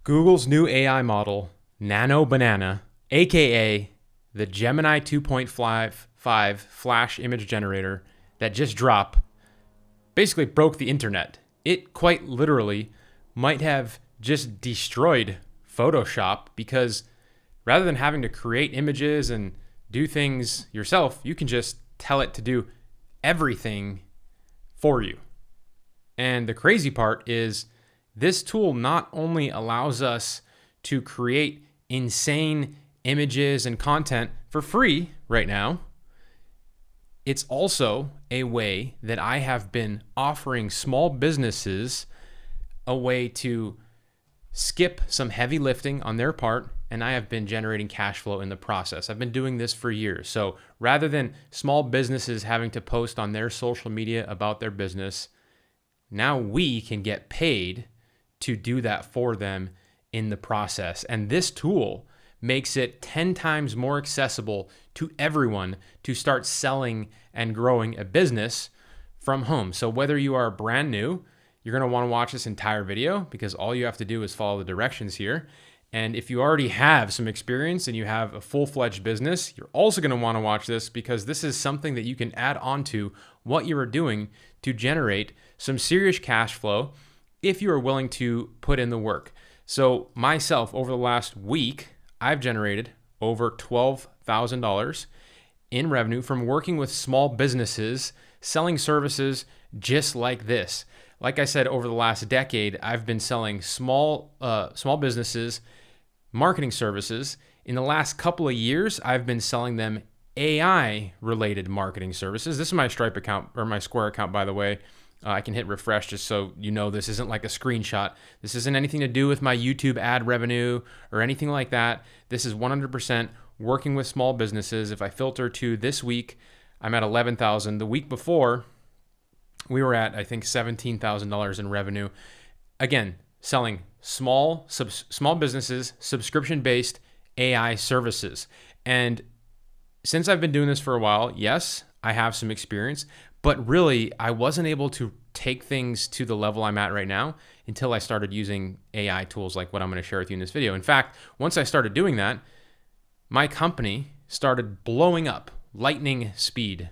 Google's new AI model, Nano Banana, aka the Gemini 2.5 Flash image generator that just dropped, basically broke the internet. It quite literally might have just destroyed Photoshop because rather than having to create images and do things yourself, you can just tell it to do everything for you. And the crazy part is this tool not only allows us to create insane images and content for free right now, it's also a way that I have been offering small businesses a way to skip some heavy lifting on their part, and I have been generating cash flow in the process. I've been doing this for years. So rather than small businesses having to post on their social media about their business, now we can get paid to do that for them in the process. And this tool makes it 10 times more accessible to everyone to start selling and growing a business from home. So whether you are brand new, you're going to want to watch this entire video because all you have to do is follow the directions here. And if you already have some experience and you have a full-fledged business, you're also going to want to watch this because this is something that you can add on to what you are doing to generate some serious cash flow if you are willing to put in the work. So myself, over the last week, I've generated over $12,000 in revenue from working with small businesses, selling services just like this. Like I said, over the last decade, I've been selling small businesses, marketing services. In the last couple of years, I've been selling them AI-related marketing services. This is my Stripe account, or my Square account, by the way. I can hit refresh just so you know this isn't like a screenshot. This isn't anything to do with my YouTube ad revenue or anything like that. This is 100% working with small businesses. If I filter to this week, I'm at 11,000. The week before, we were at, I think, $17,000 in revenue. Again, selling small businesses, subscription-based AI services. And since I've been doing this for a while, yes, I have some experience, but really I wasn't able to take things to the level I'm at right now until I started using AI tools like what I'm going to share with you in this video. In fact, once I started doing that, my company started blowing up, lightning speed.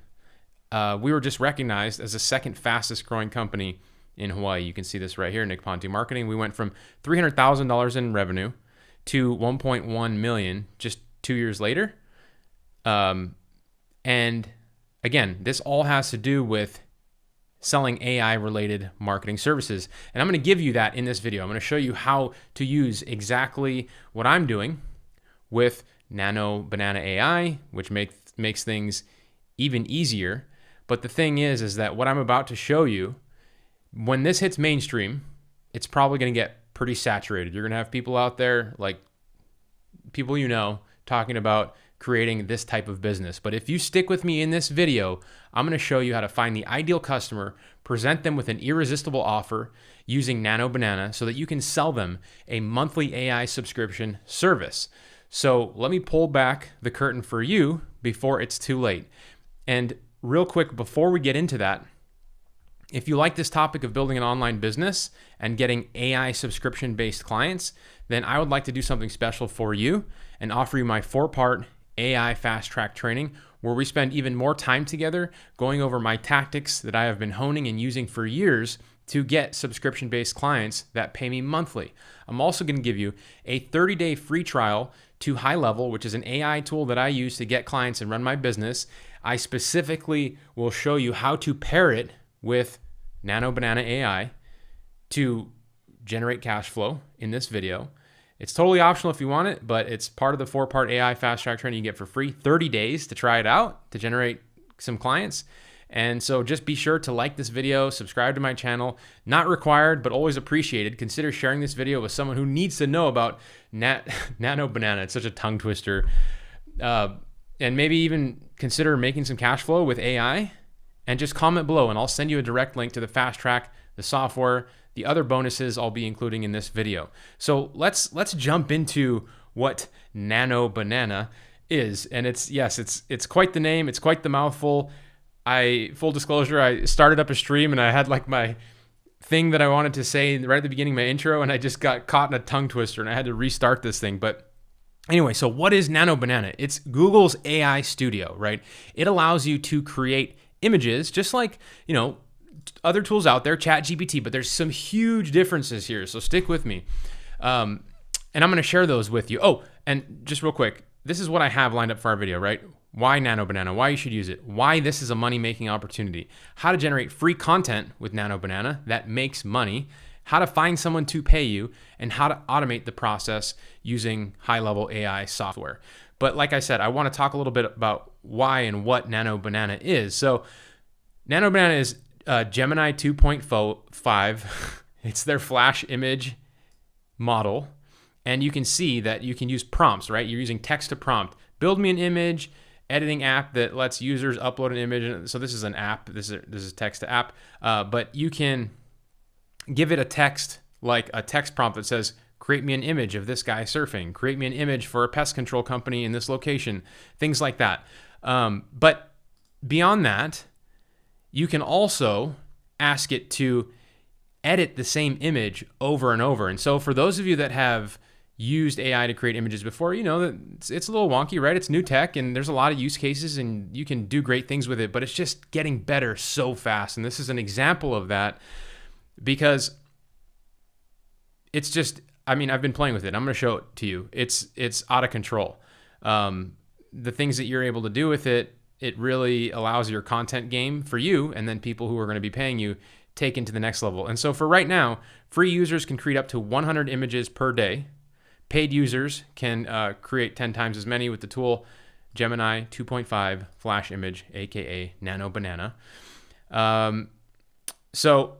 We were just recognized as the second fastest growing company in Hawaii. You can see this right here, Nick Ponte Marketing. We went from $300,000 in revenue to 1.1 million just 2 years later. And again, this all has to do with selling AI-related marketing services. And I'm going to give you that in this video. I'm going to show you how to use exactly what I'm doing with Nano Banana AI, which makes things even easier. But the thing is that what I'm about to show you, when this hits mainstream, it's probably going to get pretty saturated. You're going to have people out there, like people you know, talking about creating this type of business. But if you stick with me in this video, I'm going to show you how to find the ideal customer, present them with an irresistible offer using Nano Banana so that you can sell them a monthly AI subscription service. So let me pull back the curtain for you before it's too late. And real quick, before we get into that, if you like this topic of building an online business and getting AI subscription-based clients, then I would like to do something special for you and offer you my 4-part AI fast track training where we spend even more time together going over my tactics that I have been honing and using for years to get subscription-based clients that pay me monthly. I'm also going to give you a 30-day free trial to HighLevel, which is an AI tool that I use to get clients and run my business. I specifically will show you how to pair it with Nano Banana AI to generate cash flow in this video. It's totally optional if you want it, but it's part of the 4-part AI fast track training you get for free. 30 days to try it out, to generate some clients. And so just be sure to like this video, subscribe to my channel. Not required, but always appreciated. Consider sharing this video with someone who needs to know about Nano Banana. It's such a tongue twister. And maybe even consider making some cash flow with AI. And just comment below and I'll send you a direct link to the fast track, the software, the other bonuses I'll be including in this video. So let's jump into what Nano Banana is. And it's quite the name, it's quite the mouthful. Full disclosure, I started up a stream and I had like my thing that I wanted to say right at the beginning of my intro, and I just got caught in a tongue twister and I had to restart this thing. But anyway, so what is Nano Banana? It's Google's AI studio, right? It allows you to create images just like, other tools out there, ChatGPT, but there's some huge differences here. So stick with me. And I'm going to share those with you. Oh, and just real quick, this is what I have lined up for our video, right? Why Nano Banana? Why you should use it? Why this is a money-making opportunity? How to generate free content with Nano Banana that makes money? How to find someone to pay you, and how to automate the process using HighLevel AI software. But like I said, I want to talk a little bit about why and what Nano Banana is. So Nano Banana is Gemini 2.5. It's their flash image model. And you can see that you can use prompts, right? You're using text to prompt. Build me an image, editing app that lets users upload an image. So this is an app. This is text to app. But you can give it a text, like a text prompt that says, create me an image of this guy surfing. Create me an image for a pest control company in this location. Things like that. But beyond that, you can also ask it to edit the same image over and over. And so for those of you that have used AI to create images before, you know that it's a little wonky, right? It's new tech and there's a lot of use cases and you can do great things with it, but it's just getting better so fast. And this is an example of that because it's just, I've been playing with it. I'm going to show it to you. It's out of control. The things that you're able to do with it, it really allows your content game for you and then people who are going to be paying you take into the next level. And so for right now, free users can create up to 100 images per day. Paid users can create 10 times as many with the tool Gemini 2.5 Flash Image, aka Nano Banana. So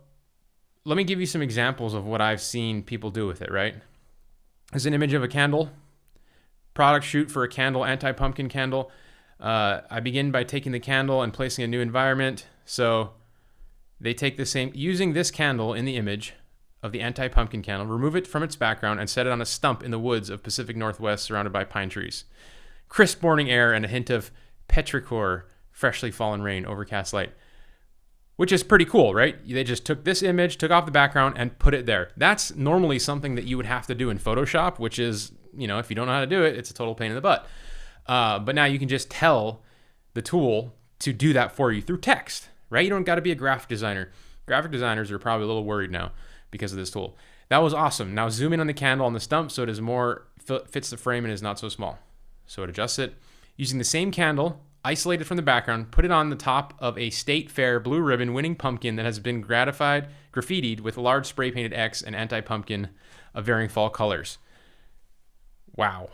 let me give you some examples of what I've seen people do with it, right? There's an image of a candle, product shoot for a candle, anti-pumpkin candle. I begin by taking the candle and placing a new environment. So they take the same, using this candle in the image of the anti-pumpkin candle, remove it from its background and set it on a stump in the woods of Pacific Northwest surrounded by pine trees. Crisp morning air and a hint of petrichor, freshly fallen rain, overcast light. Which is pretty cool, right? They just took this image, took off the background and put it there. That's normally something that you would have to do in Photoshop, which is, if you don't know how to do it, it's a total pain in the butt. But now you can just tell the tool to do that for you through text, right? You don't got to be a graphic designer. Graphic designers are probably a little worried now because of this tool. That was awesome. Now zoom in on the candle on the stump so it is more fits the frame and is not so small. So it adjusts it. Using the same candle, isolated from the background, put it on the top of a state fair blue ribbon winning pumpkin that has been graffitied with a large spray painted X and anti-pumpkin of varying fall colors. Wow.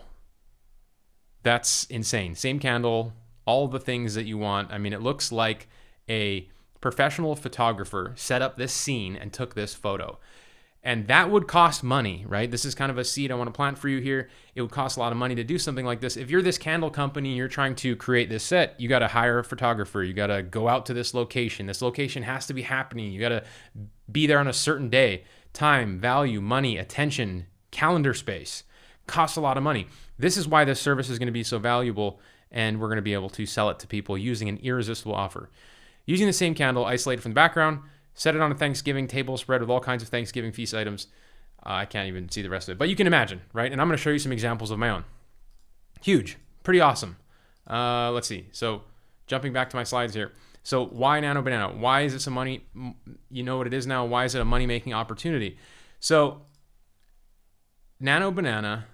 That's insane. Same candle, all the things that you want. It looks like a professional photographer set up this scene and took this photo. And that would cost money, right? This is kind of a seed I want to plant for you here. It would cost a lot of money to do something like this. If you're this candle company and you're trying to create this set, you got to hire a photographer. You got to go out to this location. This location has to be happening. You got to be there on a certain day. Time, value, money, attention, calendar space. Costs a lot of money. This is why this service is going to be so valuable, and we're going to be able to sell it to people using an irresistible offer. Using the same candle, isolated from the background, set it on a Thanksgiving table spread with all kinds of Thanksgiving feast items. I can't even see the rest of it, but you can imagine, right? And I'm going to show you some examples of my own. Huge, pretty awesome. Let's see. So jumping back to my slides here. So why Nano Banana? Why is this a money? You know what it is now. Why is it a money-making opportunity? So Nano Banana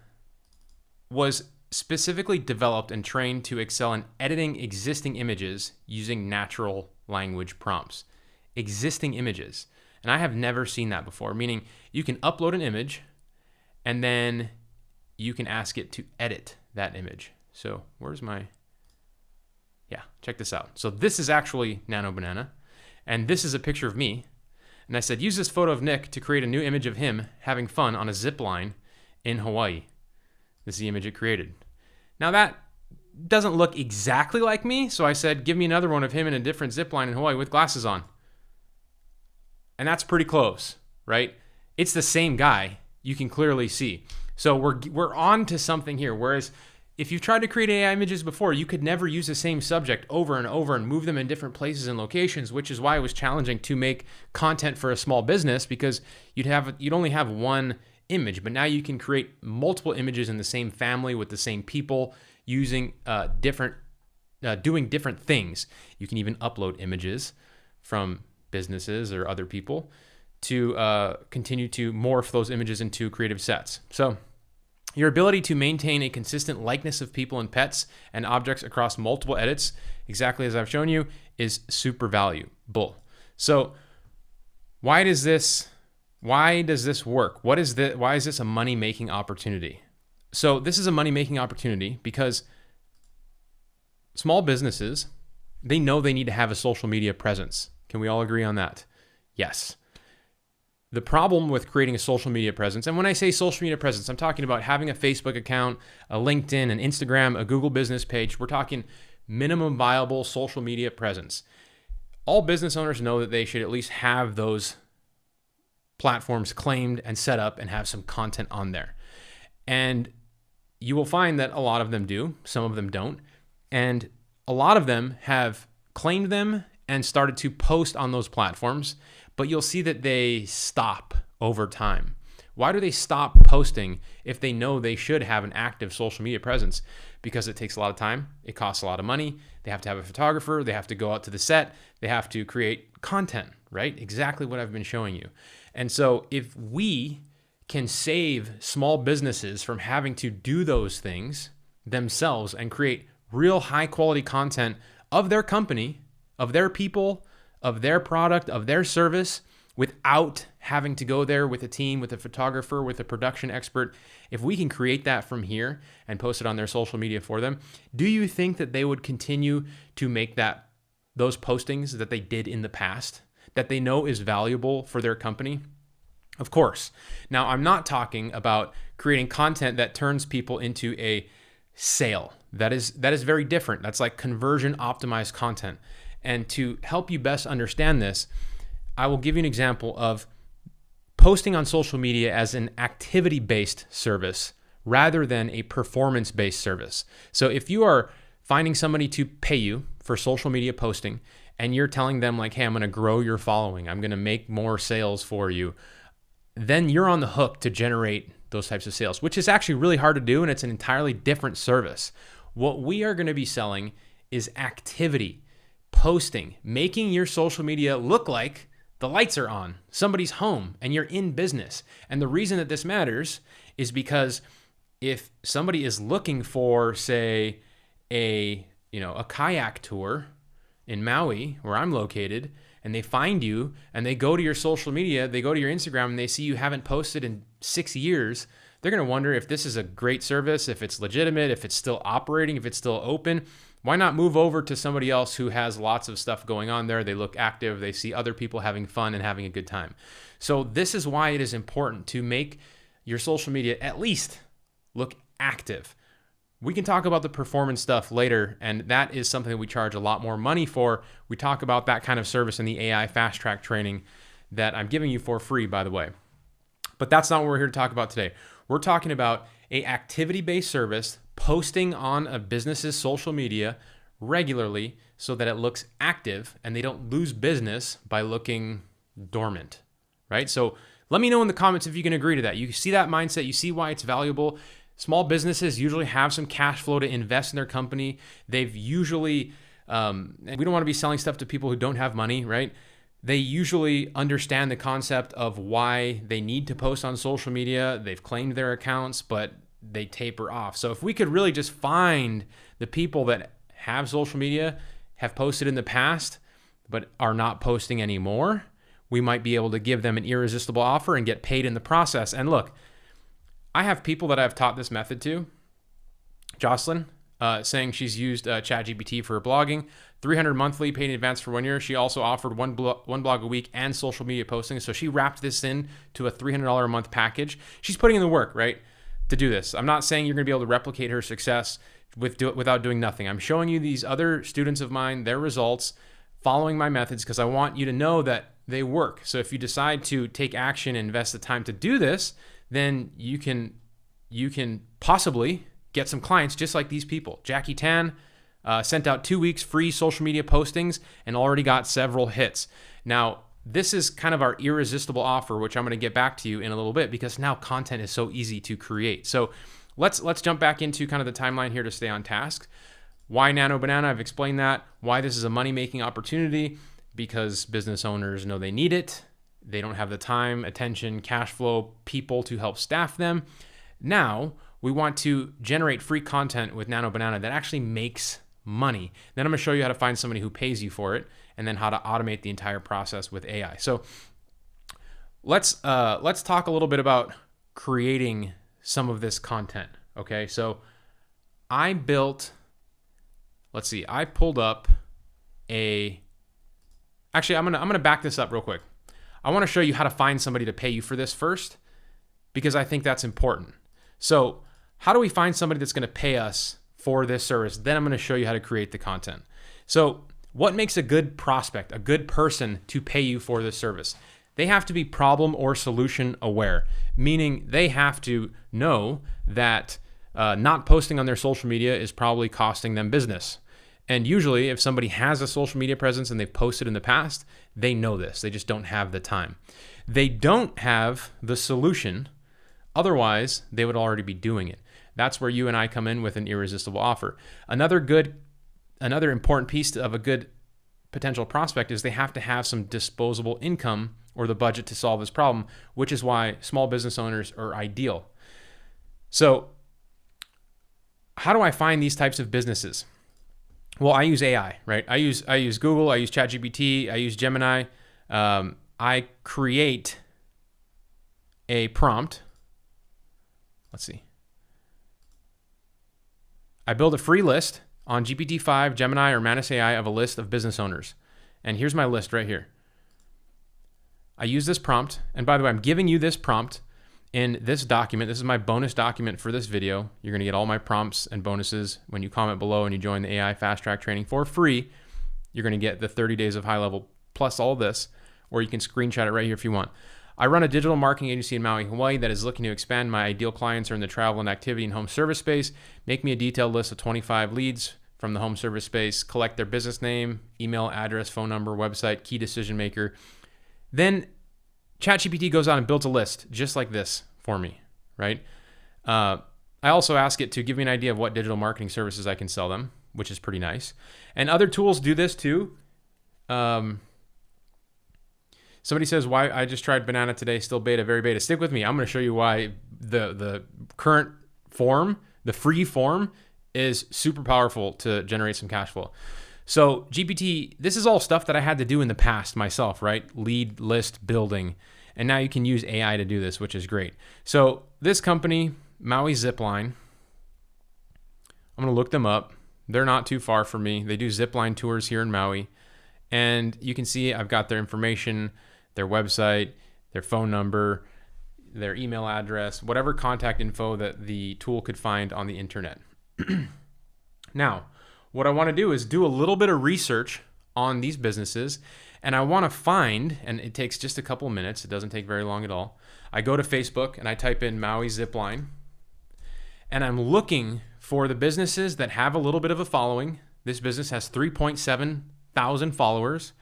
was specifically developed and trained to excel in editing existing images using natural language prompts. Existing images. And I have never seen that before, meaning you can upload an image and then you can ask it to edit that image. So check this out. So this is actually Nano Banana, and this is a picture of me. And I said, use this photo of Nick to create a new image of him having fun on a zip line in Hawaii. This is the image it created. Now that doesn't look exactly like me, so I said, give me another one of him in a different zip line in Hawaii with glasses on. And that's pretty close, right? It's the same guy. You can clearly see. So we're on to something here. Whereas If you've tried to create AI images before, you could never use the same subject over and over and move them in different places and locations, which is why it was challenging to make content for a small business, because you'd only have one image. But now you can create multiple images in the same family with the same people using doing different things. You can even upload images from businesses or other people to continue to morph those images into creative sets. So your ability to maintain a consistent likeness of people and pets and objects across multiple edits, exactly as I've shown you, is super valuable. So why does this work? Why is this a money-making opportunity? So this is a money-making opportunity because small businesses, they know they need to have a social media presence. Can we all agree on that? Yes. The problem with creating a social media presence, and when I say social media presence, I'm talking about having a Facebook account, a LinkedIn, an Instagram, a Google business page. We're talking minimum viable social media presence. All business owners know that they should at least have those platforms claimed and set up and have some content on there. And you will find that a lot of them do, some of them don't. And a lot of them have claimed them and started to post on those platforms, but you'll see that they stop over time. Why do they stop posting if they know they should have an active social media presence? Because it takes a lot of time, it costs a lot of money, they have to have a photographer, they have to go out to the set, they have to create content, right? Exactly what I've been showing you. And so if we can save small businesses from having to do those things themselves and create real high quality content of their company, of their people, of their product, of their service, without having to go there with a team, with a photographer, with a production expert, if we can create that from here and post it on their social media for them, do you think that they would continue to make those postings that they did in the past, that they know is valuable for their company? Of course. Now, I'm not talking about creating content that turns people into a sale. That is very different. That's like conversion optimized content. And to help you best understand this, I will give you an example of posting on social media as an activity-based service rather than a performance-based service. So if you are finding somebody to pay you for social media posting and you're telling them like, hey, I'm going to grow your following, I'm going to make more sales for you, then you're on the hook to generate those types of sales, which is actually really hard to do, and it's an entirely different service. What we are going to be selling is activity, posting, making your social media look like the lights are on, somebody's home, and you're in business. And the reason that this matters is because if somebody is looking for, say, a kayak tour in Maui, where I'm located, and they find you and they go to your social media, they go to your Instagram and they see you haven't posted in 6 years, they're going to wonder if this is a great service, if it's legitimate, if it's still operating, if it's still open. Why not move over to somebody else who has lots of stuff going on there? They look active, they see other people having fun and having a good time. So this is why it is important to make your social media at least look active. We can talk about the performance stuff later, and that is something that we charge a lot more money for. We talk about that kind of service in the AI fast track training that I'm giving you for free, by the way. But that's not what we're here to talk about today. We're talking about an activity-based service, posting on a business's social media regularly so that it looks active and they don't lose business by looking dormant, right? So let me know in the comments if you can agree to that. You see that mindset, you see why it's valuable. Small businesses usually have some cash flow to invest in their company. They've usually, we don't want to be selling stuff to people who don't have money, right? They usually understand the concept of why they need to post on social media. They've claimed their accounts, but they taper off. So if we could really just find the people that have social media, have posted in the past, but are not posting anymore, we might be able to give them an irresistible offer and get paid in the process. And look, I have people that I've taught this method to. Jocelyn, saying she's used ChatGPT for her blogging, $300 monthly, paid in advance for 1 year. She also offered one blog a week and social media posting. So she wrapped this in to a $300 a month package. She's putting in the work, right, to do this. I'm not saying you're going to be able to replicate her success without doing nothing. I'm showing you these other students of mine, their results, following my methods, because I want you to know that they work. So if you decide to take action and invest the time to do this, then you can possibly get some clients just like these people. Jackie Tan sent out 2 weeks free social media postings and already got several hits. Now, this is kind of our irresistible offer, which I'm going to get back to you in a little bit because now content is so easy to create. So let's jump back into kind of the timeline here to stay on task. Why Nano Banana? I've explained that. Why this is a money-making opportunity, because business owners know they need it. They don't have the time, attention, cash flow, people to help staff them. Now, we want to generate free content with Nano Banana that actually makes money. Then I'm going to show you how to find somebody who pays you for it, and then how to automate the entire process with AI. So let's talk a little bit about creating some of this content. Okay, so I pulled up actually, I'm gonna back this up real quick. I want to show you how to find somebody to pay you for this first, because I think that's important. So how do we find somebody that's going to pay us for this service? Then I'm going to show you how to create the content. So what makes a good prospect, a good person to pay you for this service? They have to be problem or solution aware, meaning they have to know that not posting on their social media is probably costing them business. And usually if somebody has a social media presence and they've posted in the past, they know this. They just don't have the time. They don't have the solution. Otherwise, they would already be doing it. That's where you and I come in with an irresistible offer. Another important piece of a good potential prospect is they have to have some disposable income or the budget to solve this problem, which is why small business owners are ideal. So how do I find these types of businesses? Well, I use AI, right? I use Google, I use ChatGPT, I use Gemini. I create a prompt. Let's see. I build a free list on GPT-5, Gemini, or Manus AI of a list of business owners. And here's my list right here. I use this prompt. And by the way, I'm giving you this prompt in this document. This is my bonus document for this video. You're going to get all my prompts and bonuses when you comment below and you join the AI Fast Track training for free. You're going to get the 30 days of HighLevel plus all this, or you can screenshot it right here if you want. I run a digital marketing agency in Maui, Hawaii that is looking to expand. My ideal clients are in the travel and activity and home service space. Make me a detailed list of 25 leads from the home service space. Collect their business name, email, address, phone number, website, key decision maker. Then ChatGPT goes on and builds a list just like this for me, right? I also ask it to give me an idea of what digital marketing services I can sell them, which is pretty nice. And other tools do this too. Somebody says, why I just tried banana today, still beta, very beta. Stick with me. I'm going to show you why the current form, the free form, is super powerful to generate some cash flow. So GPT, this is all stuff that I had to do in the past myself, right? Lead list building. And now you can use AI to do this, which is great. So this company, Maui Zipline, I'm going to look them up. They're not too far from me. They do zipline tours here in Maui. And you can see I've got their information, their website, their phone number, their email address, whatever contact info that the tool could find on the internet. Now, what I want to do is do a little bit of research on these businesses, and I want to find, and it takes just a couple of minutes, it doesn't take very long at all. I go to Facebook and I type in Maui Zipline, and I'm looking for the businesses that have a little bit of a following. This business has 3.7 thousand followers,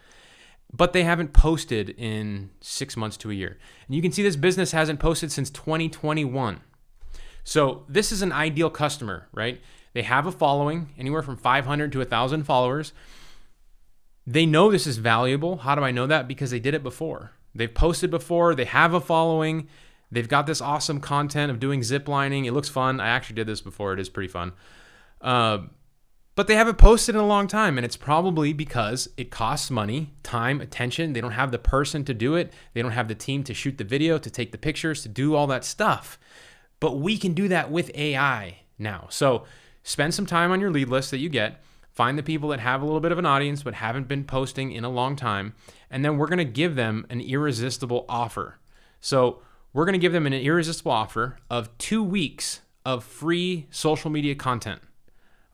but they haven't posted in 6 months to a year. And you can see this business hasn't posted since 2021. So this is an ideal customer, right? They have a following, anywhere from 500 to 1,000 followers. They know this is valuable. How do I know that? Because they did it before. They've posted before. They have a following. They've got this awesome content of doing zip lining. It looks fun. I actually did this before. It is pretty fun. But they haven't posted in a long time, and it's probably because it costs money, time, attention. They don't have the person to do it. They don't have the team to shoot the video, to take the pictures, to do all that stuff. But we can do that with AI now. So spend some time on your lead list that you get. Find the people that have a little bit of an audience but haven't been posting in a long time, and then we're going to give them an irresistible offer. So we're going to give them an irresistible offer of 2 weeks of free social media content.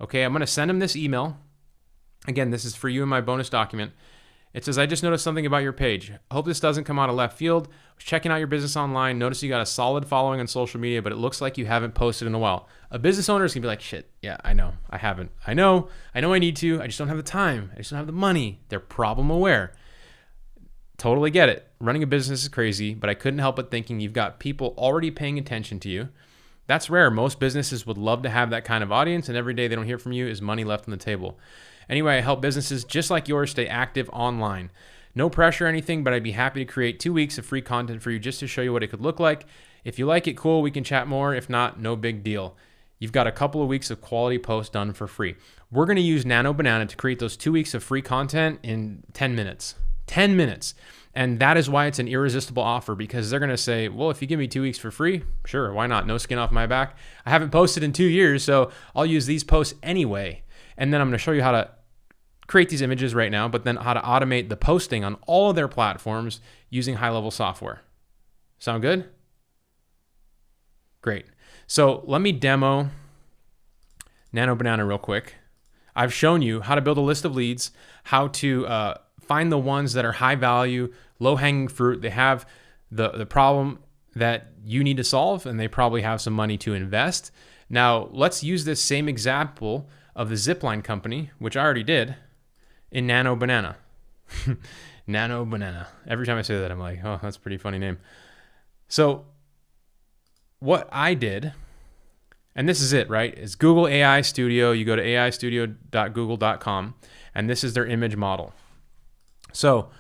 Okay, I'm going to send them this email. Again, this is for you in my bonus document. It says, I just noticed something about your page. I hope this doesn't come out of left field. I was checking out your business online. Noticed you got a solid following on social media, but it looks like you haven't posted in a while. A business owner is going to be like, shit, yeah, I know. I haven't. I know I need to. I just don't have the time. I just don't have the money. They're problem aware. Totally get it. Running a business is crazy, but I couldn't help but thinking you've got people already paying attention to you. That's rare. Most businesses would love to have that kind of audience, and every day they don't hear from you is money left on the table. Anyway, I help businesses just like yours stay active online. No pressure or anything, but I'd be happy to create 2 weeks of free content for you just to show you what it could look like. If you like it, cool, we can chat more. If not, no big deal. You've got a couple of weeks of quality posts done for free. We're going to use Nano Banana to create those 2 weeks of free content in 10 minutes. 10 minutes. And that is why it's an irresistible offer, because they're going to say, well, if you give me 2 weeks for free, sure, why not? No skin off my back. I haven't posted in 2 years, so I'll use these posts anyway. And then I'm going to show you how to create these images right now, but then how to automate the posting on all of their platforms using HighLevel software. Sound good? Great. So let me demo Nano Banana real quick. I've shown you how to build a list of leads, how to find the ones that are high value, low hanging fruit. They have the problem that you need to solve, and they probably have some money to invest. Now let's use this same example of the zipline company, which I already did, in Nano Banana. Nano Banana. Every time I say that, I'm like, oh, that's a pretty funny name. So what I did, and this is it, right? It's Google AI Studio. You go to aistudio.google.com, and this is their image model. So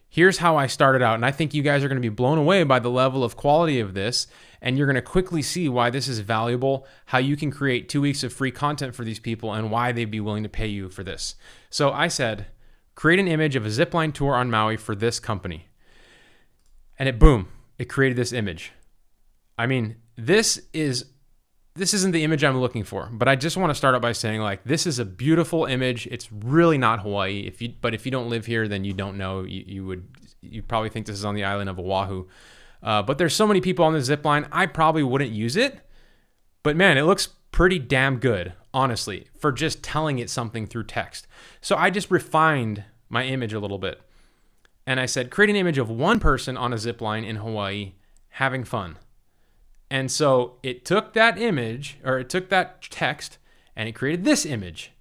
here's how I started out, and I think you guys are going to be blown away by the level of quality of this, and you're going to quickly see why this is valuable, how you can create 2 weeks of free content for these people, and why they'd be willing to pay you for this. So I said, create an image of a zipline tour on Maui for this company. And it created this image. I mean, this isn't the image I'm looking for, but I just want to start out by saying, like, this is a beautiful image. It's really not Hawaii. But if you don't live here, then you don't know. You probably think this is on the island of Oahu. But there's so many people on the zip line, I probably wouldn't use it. But man, it looks pretty damn good, honestly, for just telling it something through text. So I just refined my image a little bit. And I said, create an image of one person on a zip line in Hawaii having fun. And so it took that image, or it took that text, and it created this image.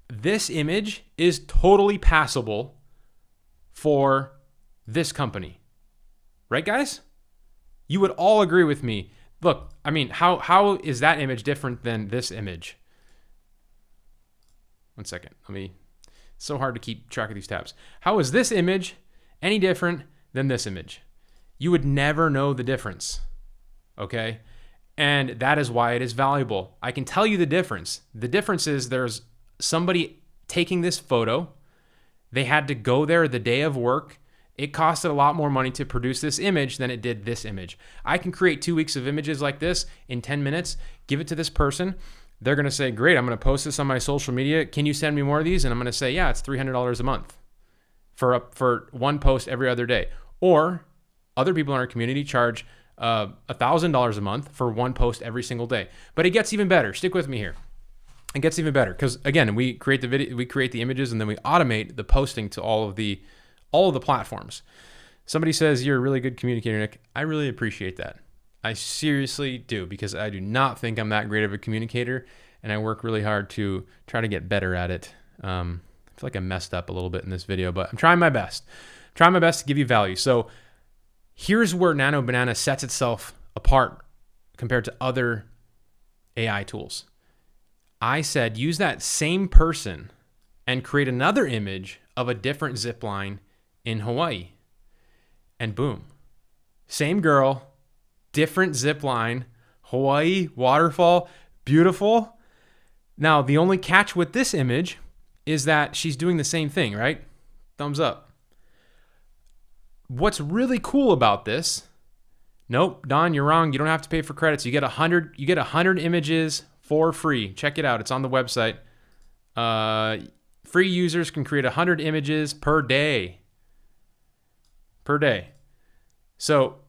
This image is totally passable for this company. Right, guys? You would all agree with me. Look, I mean, how is that image different than this image? One second. It's so hard to keep track of these tabs. How is this image any different than this image? You would never know the difference. Okay? And that is why it is valuable. I can tell you the difference. The difference is there's somebody taking this photo. They had to go there the day of work. It costed a lot more money to produce this image than it did this image. I can create 2 weeks of images like this in 10 minutes, give it to this person. They're going to say, great, I'm going to post this on my social media. Can you send me more of these? And I'm going to say, yeah, it's $300 a month for one post every other day. Or other people in our community charge $1,000 a month for one post every single day. But it gets even better. Stick with me here. It gets even better because, again, we create the video, we create the images, and then we automate the posting to all of the platforms. Somebody says you're a really good communicator, Nick. I really appreciate that. I seriously do, because I do not think I'm that great of a communicator, and I work really hard to try to get better at it. I feel like I messed up a little bit in this video, but I'm trying my best. I'm trying my best to give you value. So here's where Nano Banana sets itself apart compared to other AI tools. I said use that same person and create another image of a different zip line in Hawaii. And boom, same girl, different zip line, Hawaii, waterfall, beautiful. Now, the only catch with this image is that she's doing the same thing, right? Thumbs up. What's really cool about this, nope, Don, you're wrong. You don't have to pay for credits. You get 100 images for free. Check it out. It's on the website. Free users can create 100 images per day. Per day. So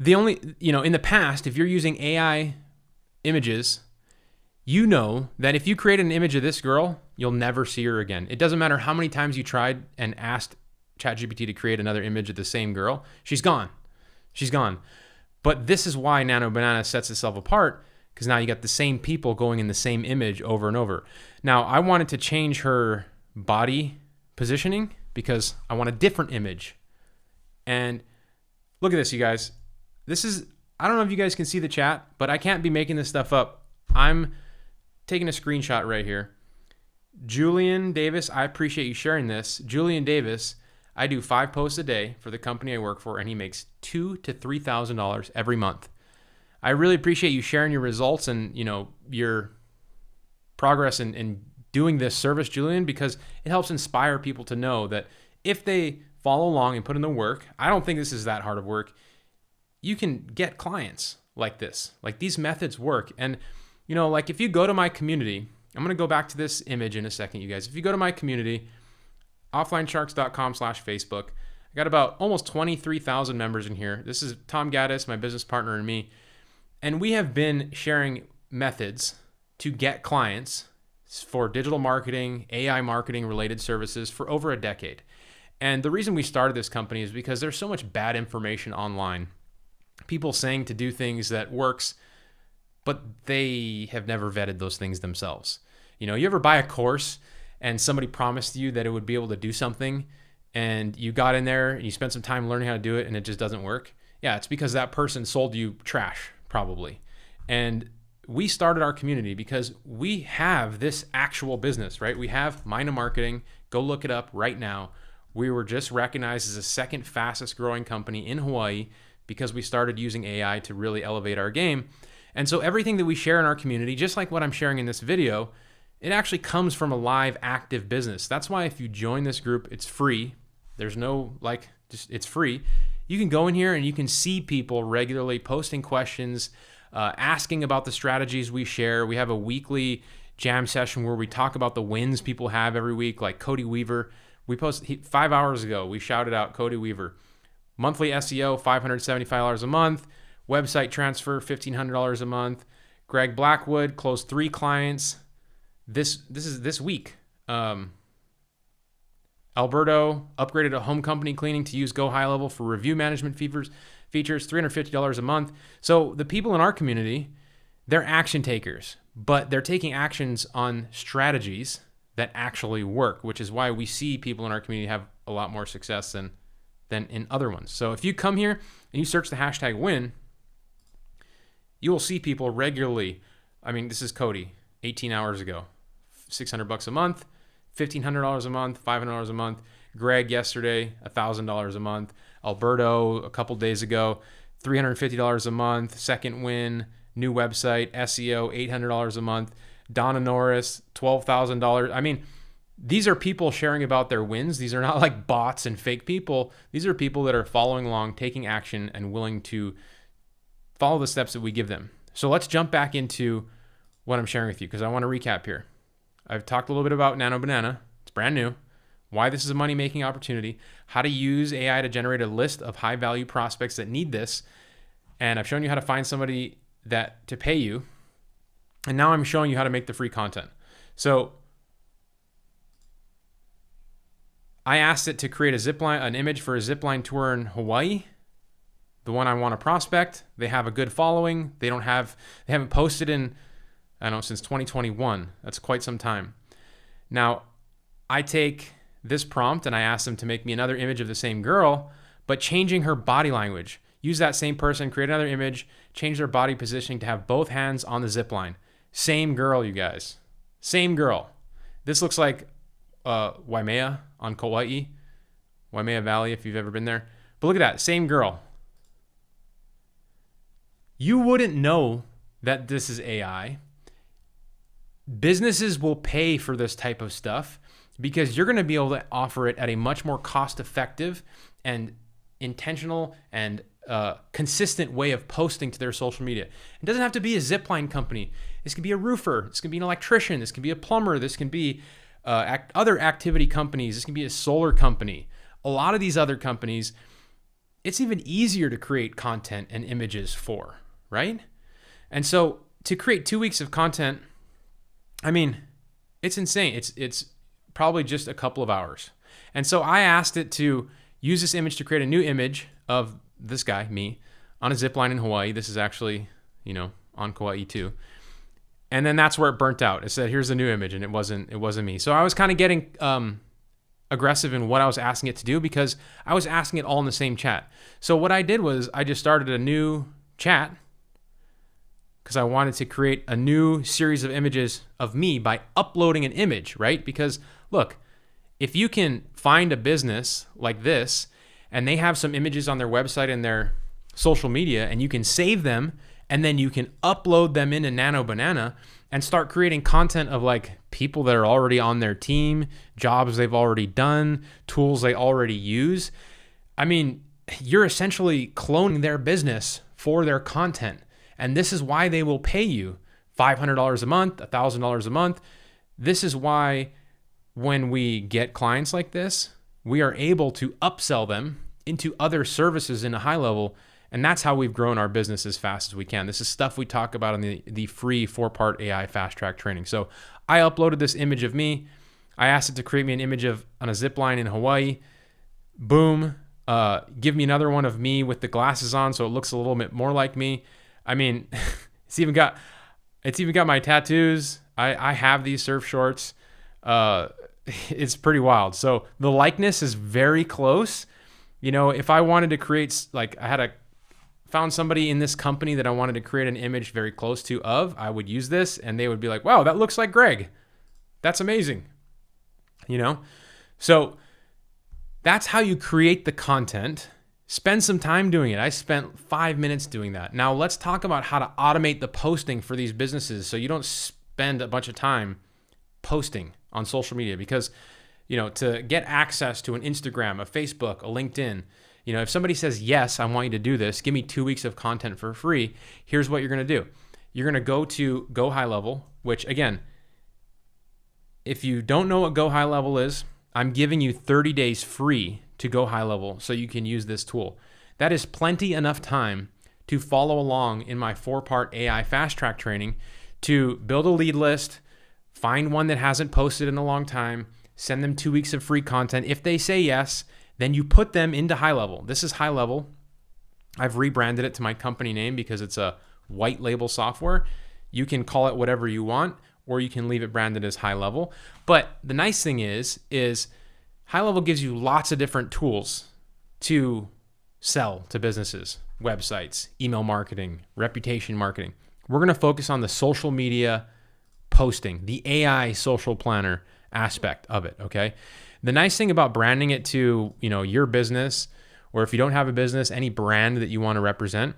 the only, in the past, if you're using AI images, you know that if you create an image of this girl, you'll never see her again. It doesn't matter how many times you tried and asked ChatGPT to create another image of the same girl. She's gone. She's gone. But this is why Nano Banana sets itself apart, because now you got the same people going in the same image over and over. Now, I wanted to change her body positioning because I want a different image. And look at this, you guys. This is, I don't know if you guys can see the chat, but I can't be making this stuff up. I'm taking a screenshot right here. Julian Davis, I appreciate you sharing this. Julian Davis, I do 5 posts a day for the company I work for, and he makes $2,000 to $3,000 every month. I really appreciate you sharing your results and your progress in doing this service, Julian, because it helps inspire people to know that if they follow along and put in the work, I don't think this is that hard of work. You can get clients like this. Like, these methods work. And like, if you go to my community, I'm going to go back to this image in a second, you guys. If you go to my community, offlinesharks.com/Facebook, I got about almost 23,000 members in here. This is Tom Gaddis, my business partner, and me. And we have been sharing methods to get clients for digital marketing, AI marketing related services for over a decade. And the reason we started this company is because there's so much bad information online. People saying to do things that works, but they have never vetted those things themselves. You ever buy a course and somebody promised you that it would be able to do something, and you got in there and you spent some time learning how to do it and it just doesn't work? Yeah, it's because that person sold you trash, probably. And we started our community because we have this actual business, right? We have Nano Marketing. Go look it up right now. We were just recognized as the second fastest growing company in Hawaii because we started using AI to really elevate our game. And so everything that we share in our community, just like what I'm sharing in this video, it actually comes from a live, active business. That's why if you join this group, it's free. There's no, it's free. You can go in here and you can see people regularly posting questions, asking about the strategies we share. We have a weekly jam session where we talk about the wins people have every week, like Cody Weaver. We posted 5 hours ago, we shouted out Cody Weaver. Monthly SEO, $575 a month. Website transfer, $1,500 a month. Greg Blackwood closed 3 clients this week. Alberto upgraded a home company cleaning to use Go HighLevel for review management features, $350 a month. So the people in our community, they're action takers, but they're taking actions on strategies that actually work, which is why we see people in our community have a lot more success than in other ones. So if you come here and you search the hashtag win, you will see people regularly. I mean, this is Cody, 18 hours ago, $600 a month, $1,500 a month, $500 a month. Greg yesterday, $1,000 a month. Alberto a couple days ago, $350 a month. Second win, new website, SEO, $800 a month. Donna Norris, $12,000. I mean, these are people sharing about their wins. These are not like bots and fake people. These are people that are following along, taking action, and willing to follow the steps that we give them. So let's jump back into what I'm sharing with you, because I want to recap here. I've talked a little bit about Nano Banana. It's brand new. Why this is a money-making opportunity. How to use AI to generate a list of high-value prospects that need this. And I've shown you how to find somebody to pay you. And now I'm showing you how to make the free content. So I asked it to create an image for a zipline tour in Hawaii. The one I want to prospect. They have a good following. They haven't posted in, since 2021. That's quite some time. Now, I take this prompt and I ask them to make me another image of the same girl, but changing her body language. Use that same person, create another image, change their body positioning to have both hands on the zip line. Same girl, you guys. Same girl. This looks like Waimea on Kauai, Waimea Valley, if you've ever been there. But look at that, same girl. You wouldn't know that this is AI. Businesses will pay for this type of stuff because you're going to be able to offer it at a much more cost-effective and intentional and consistent way of posting to their social media. It doesn't have to be a zipline company. This can be a roofer. This can be an electrician. This can be a plumber. This can be other activity companies. This can be a solar company. A lot of these other companies, it's even easier to create content and images for, right? And so to create 2 weeks of content I mean, it's insane. It's probably just a couple of hours. And so I asked it to use this image to create a new image of this guy, me, on a zip line in Hawaii. This is actually, on Kauai too. And then that's where it burnt out. It said, here's the new image, and it wasn't me. So I was kind of getting aggressive in what I was asking it to do because I was asking it all in the same chat. So what I did was I just started a new chat because I wanted to create a new series of images of me by uploading an image, right? Because look, if you can find a business like this and they have some images on their website and their social media, and you can save them and then you can upload them into Nano Banana and start creating content of like people that are already on their team, jobs they've already done, tools they already use. I mean, you're essentially cloning their business for their content. And this is why they will pay you $500 a month, $1,000 a month. This is why when we get clients like this, we are able to upsell them into other services in a HighLevel. And that's how we've grown our business as fast as we can. This is stuff we talk about in the free 4-part AI fast track training. So I uploaded this image of me. I asked it to create me an image on a zip line in Hawaii. Boom. Give me another one of me with the glasses on so it looks a little bit more like me. I mean, it's even got my tattoos. I have these surf shorts. It's pretty wild. So the likeness is very close. If I wanted to create, like found somebody in this company that I wanted to create an image very close to I would use this and they would be like, wow, that looks like Greg. That's amazing. So that's how you create the content. Spend some time doing it. I spent 5 minutes doing that. Now let's talk about how to automate the posting for these businesses so you don't spend a bunch of time posting on social media because, to get access to an Instagram, a Facebook, a LinkedIn, if somebody says, yes, I want you to do this, give me 2 weeks of content for free, here's what you're going to do. You're going to go to Go HighLevel, which again, if you don't know what Go HighLevel is, I'm giving you 30 days free to Go HighLevel so you can use this tool. That is plenty enough time to follow along in my 4-part AI fast track training to build a lead list, find one that hasn't posted in a long time, send them 2 weeks of free content. If they say yes, then you put them into HighLevel. This is HighLevel. I've rebranded it to my company name because it's a white label software. You can call it whatever you want, or you can leave it branded as HighLevel. But the nice thing is HighLevel gives you lots of different tools to sell to businesses, websites, email marketing, reputation marketing. We're going to focus on the social media posting, the AI social planner aspect of it, okay? The nice thing about branding it to, your business, or if you don't have a business, any brand that you want to represent,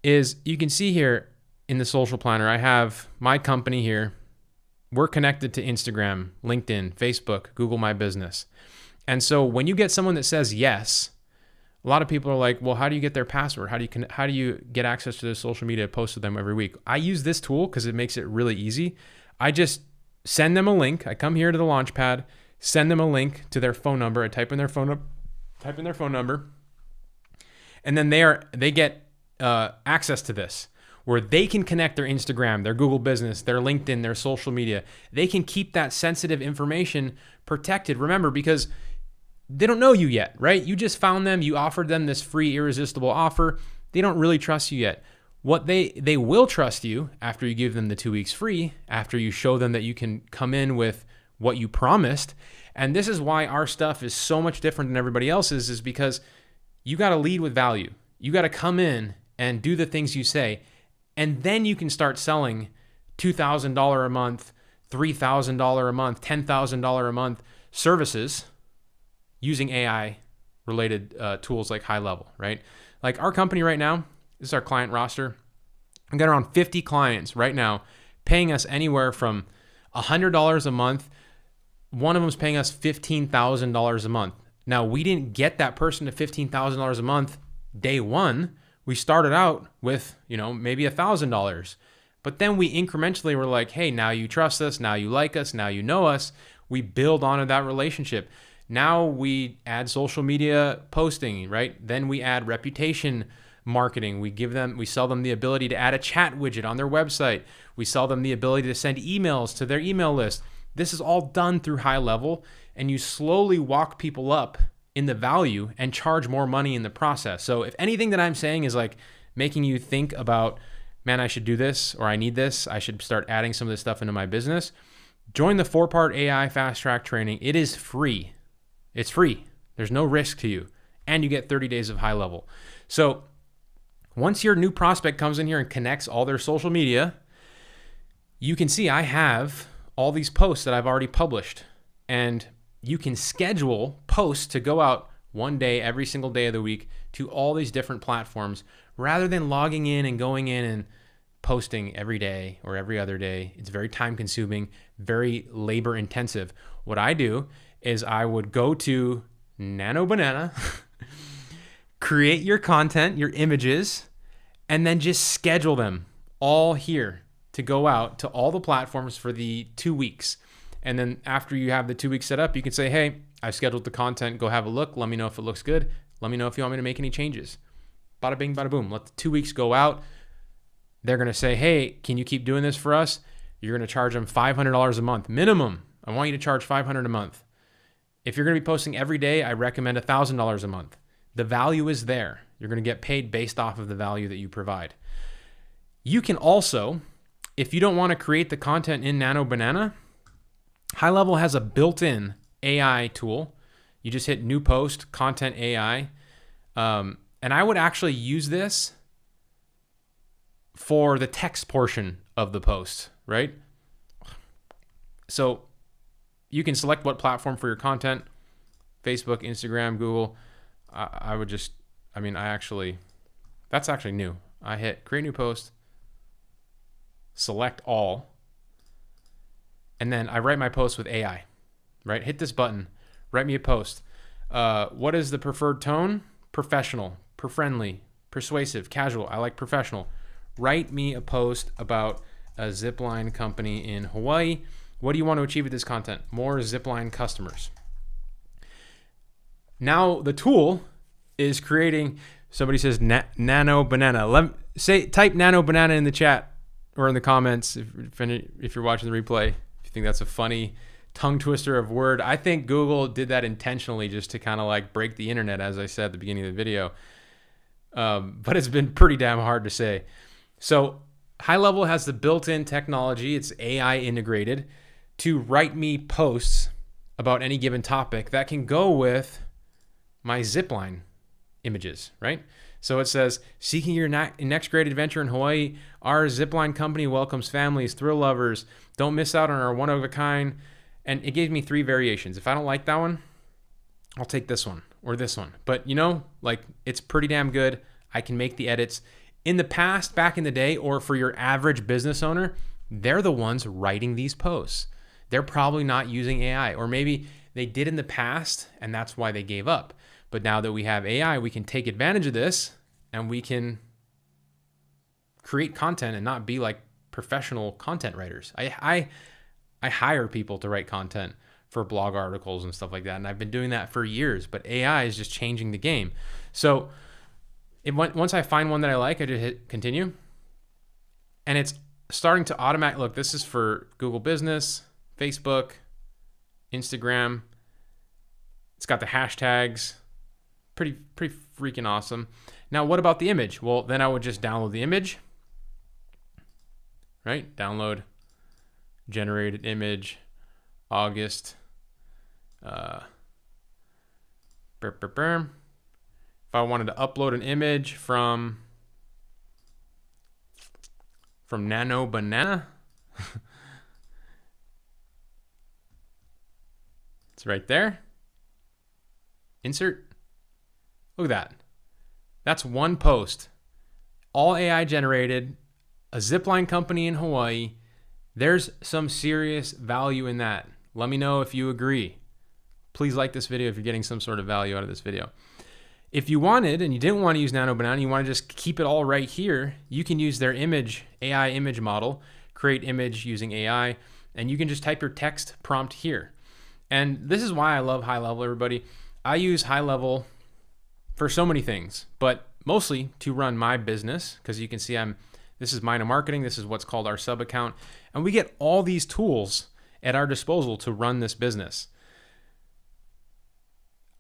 is you can see here in the social planner, I have my company here. We're connected to Instagram, LinkedIn, Facebook, Google My Business. And so when you get someone that says yes, a lot of people are like, well, how do you get their password? How do you get access to their social media, post to them every week? I use this tool because it makes it really easy. I just send them a link. I come here to the Launchpad, send them a link to their phone number. I type in their phone number, and then they get access to this, where they can connect their Instagram, their Google Business, their LinkedIn, their social media. They can keep that sensitive information protected. Remember, because they don't know you yet, right? You just found them. You offered them this free, irresistible offer. They don't really trust you yet. What they will trust you after you give them the 2 weeks free, after you show them that you can come in with what you promised. And this is why our stuff is so much different than everybody else's, is because you got to lead with value. You got to come in and do the things you say. And then you can start selling $2,000 a month, $3,000 a month, $10,000 a month services using AI related tools like HighLevel, right? Like our company right now, this is our client roster. We've got around 50 clients right now paying us anywhere from $100 a month. One of them is paying us $15,000 a month. Now, we didn't get that person to $15,000 a month day one. We started out with, maybe $1,000. But then we incrementally were like, hey, now you trust us, now you like us, now you know us. We build onto that relationship. Now we add social media posting, right? Then we add reputation marketing. We sell them the ability to add a chat widget on their website. We sell them the ability to send emails to their email list. This is all done through HighLevel, and you slowly walk people up in the value and charge more money in the process. So if anything that I'm saying is like making you think about, man, I should do this, or I need this, I should start adding some of this stuff into my business, join the 4-part AI fast track training. It is free. It's free. There's no risk to you. And you get 30 days of HighLevel. So once your new prospect comes in here and connects all their social media, you can see I have all these posts that I've already published. And you can schedule posts to go out one day, every single day of the week, to all these different platforms, rather than logging in and going in and posting every day or every other day. It's very time consuming, very labor intensive. What I do is I would go to Nano Banana, create your content, your images, and then just schedule them all here to go out to all the platforms for the 2 weeks. And then after you have the 2 weeks set up, you can say, hey, I've scheduled the content. Go have a look. Let me know if it looks good. Let me know if you want me to make any changes. Bada bing, bada boom. Let the 2 weeks go out. They're going to say, hey, can you keep doing this for us? You're going to charge them $500 a month minimum. I want you to charge $500 a month. If you're going to be posting every day, I recommend $1,000 a month. The value is there. You're going to get paid based off of the value that you provide. You can also, if you don't want to create the content in Nano Banana, HighLevel has a built-in AI tool. You just hit new post, content AI. And I would actually use this for the text portion of the post, right? So you can select what platform for your content, Facebook, Instagram, Google. That's actually new. I hit create new post, select all, and then I write my post with AI, right? Hit this button, write me a post. What is the preferred tone? Professional, friendly, persuasive, casual. I like professional. Write me a post about a zipline company in Hawaii. What do you want to achieve with this content? More zipline customers. Now the tool is creating, somebody says Nano Banana. Type Nano Banana in the chat or in the comments if you're watching the replay. If you think that's a funny tongue twister of word. I think Google did that intentionally just to kind of like break the internet, as I said at the beginning of the video. But it's been pretty damn hard to say. So HighLevel has the built-in technology, it's AI integrated, to write me posts about any given topic that can go with my zipline images, right? So it says, seeking your next great adventure in Hawaii, our zipline company welcomes families, thrill lovers. Don't miss out on our one-of-a-kind. And it gave me 3 variations. If I don't like that one, I'll take this one or this one. But it's pretty damn good. I can make the edits. In the past, back in the day, or for your average business owner, they're the ones writing these posts. They're probably not using AI, or maybe they did in the past and that's why they gave up. But now that we have AI, we can take advantage of this and we can create content and not be like professional content writers. I hire people to write content for blog articles and stuff like that. And I've been doing that for years, but AI is just changing the game. So once I find one that I like, I just hit continue. And it's starting to automatically, look, this is for Google Business, Facebook, Instagram. It's got the hashtags. Pretty freaking awesome. Now, what about the image? Well, then I would just download the image, right? Download generated image, August. If I wanted to upload an image from Nano Banana, it's right there. Insert. Look at that. That's one post. All AI generated, a zipline company in Hawaii. There's some serious value in that. Let me know if you agree. Please like this video if you're getting some sort of value out of this video. If you wanted and you didn't want to use Nano Banana, you want to just keep it all right here, you can use their AI image model, create image using AI, and you can just type your text prompt here. And this is why I love HighLevel, everybody. I use HighLevel for so many things, but mostly to run my business, because you can see this is Nano Marketing. This is what's called our sub account. And we get all these tools at our disposal to run this business.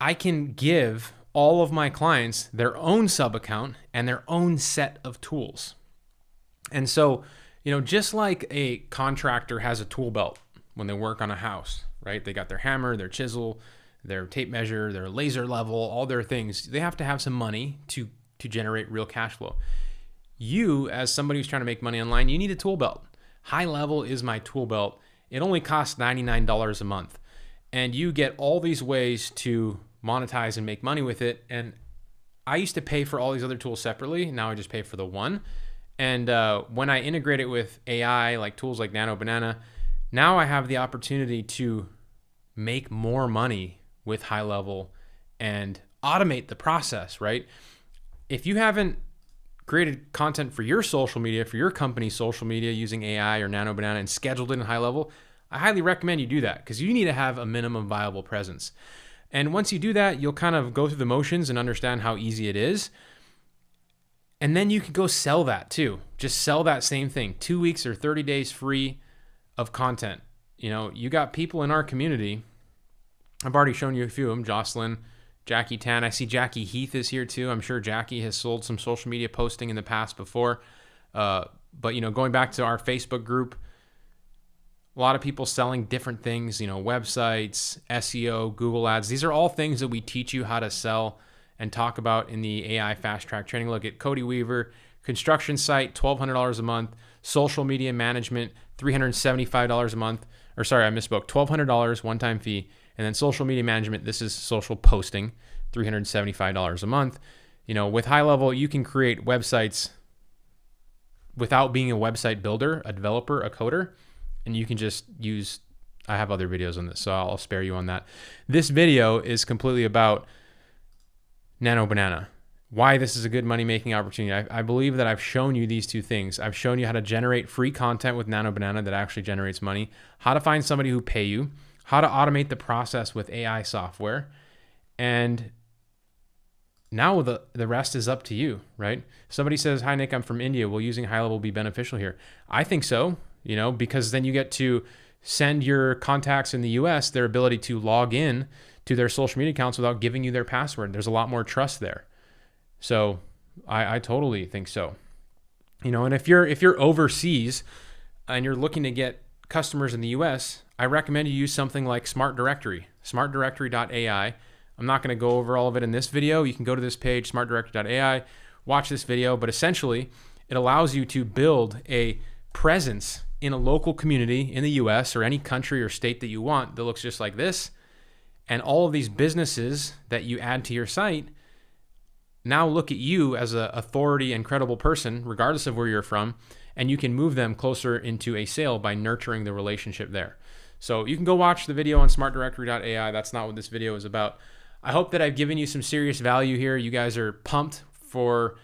I can give all of my clients their own sub account and their own set of tools. And so, just like a contractor has a tool belt when they work on a house, right? They got their hammer, their chisel, their tape measure, their laser level, all their things. They have to have some money to generate real cash flow. You, as somebody who's trying to make money online, you need a tool belt. HighLevel is my tool belt. It only costs $99 a month. And you get all these ways to monetize and make money with it. And I used to pay for all these other tools separately. Now I just pay for the one. And when I integrate it with AI, like tools like Nano Banana, now I have the opportunity to make more money with HighLevel and automate the process, right? If you haven't created content for your social media, for your company's social media using AI or Nano Banana and scheduled it in HighLevel, I highly recommend you do that, because you need to have a minimum viable presence. And once you do that, you'll kind of go through the motions and understand how easy it is. And then you can go sell that too. Just sell that same thing, 2 weeks or 30 days free of content. You got people in our community. I've already shown you a few of them, Jocelyn, Jackie Tan. I see Jackie Heath is here too. I'm sure Jackie has sold some social media posting in the past before. But going back to our Facebook group, a lot of people selling different things, websites, SEO, Google ads. These are all things that we teach you how to sell and talk about in the AI fast track training. Look at Cody Weaver, construction site, $1,200 a month, social media management, $375 a month. Or sorry, I misspoke, $1,200 one-time fee. And then social media management, this is social posting, $375 a month. With HighLevel, you can create websites without being a website builder, a developer, a coder, and you can just use, I have other videos on this, so I'll spare you on that. This video is completely about Nano Banana, why this is a good money-making opportunity. I believe that I've shown you these two things. I've shown you how to generate free content with Nano Banana that actually generates money, how to find somebody who pay you, how to automate the process with AI software, and now the rest is up to you, right? Somebody says, "Hi Nick, I'm from India. Will using HighLevel be beneficial here?" I think so, because then you get to send your contacts in the US their ability to log in to their social media accounts without giving you their password. There's a lot more trust there. So I totally think so. And if you're overseas and you're looking to get customers in the US, I recommend you use something like Smart Directory, cusrtomers.ai. I'm not going to go over all of it in this video. You can go to this page, cusrtomers.ai, watch this video, but essentially it allows you to build a presence in a local community in the US or any country or state that you want that looks just like this. And all of these businesses that you add to your site now look at you as an authority and credible person, regardless of where you're from, and you can move them closer into a sale by nurturing the relationship there. So you can go watch the video on smartdirectory.ai. That's not what this video is about. I hope that I've given you some serious value here. You guys are pumped for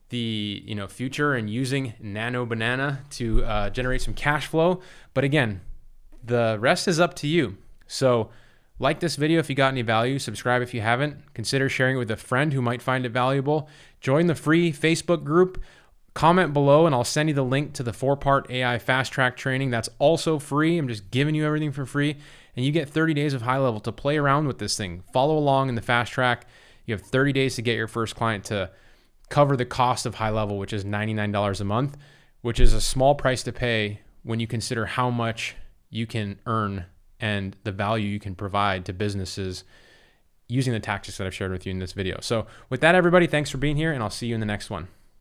the future and using Nano Banana to generate some cash flow. But again, the rest is up to you. So like this video if you got any value, subscribe if you haven't, consider sharing it with a friend who might find it valuable, join the free Facebook group, comment below and I'll send you the link to the 4-part AI fast track training. That's also free. I'm just giving you everything for free, and you get 30 days of HighLevel to play around with this thing. Follow along in the fast track. You have 30 days to get your first client to cover the cost of HighLevel, which is $99 a month, which is a small price to pay when you consider how much you can earn and the value you can provide to businesses using the tactics that I've shared with you in this video. So with that, everybody, thanks for being here, and I'll see you in the next one.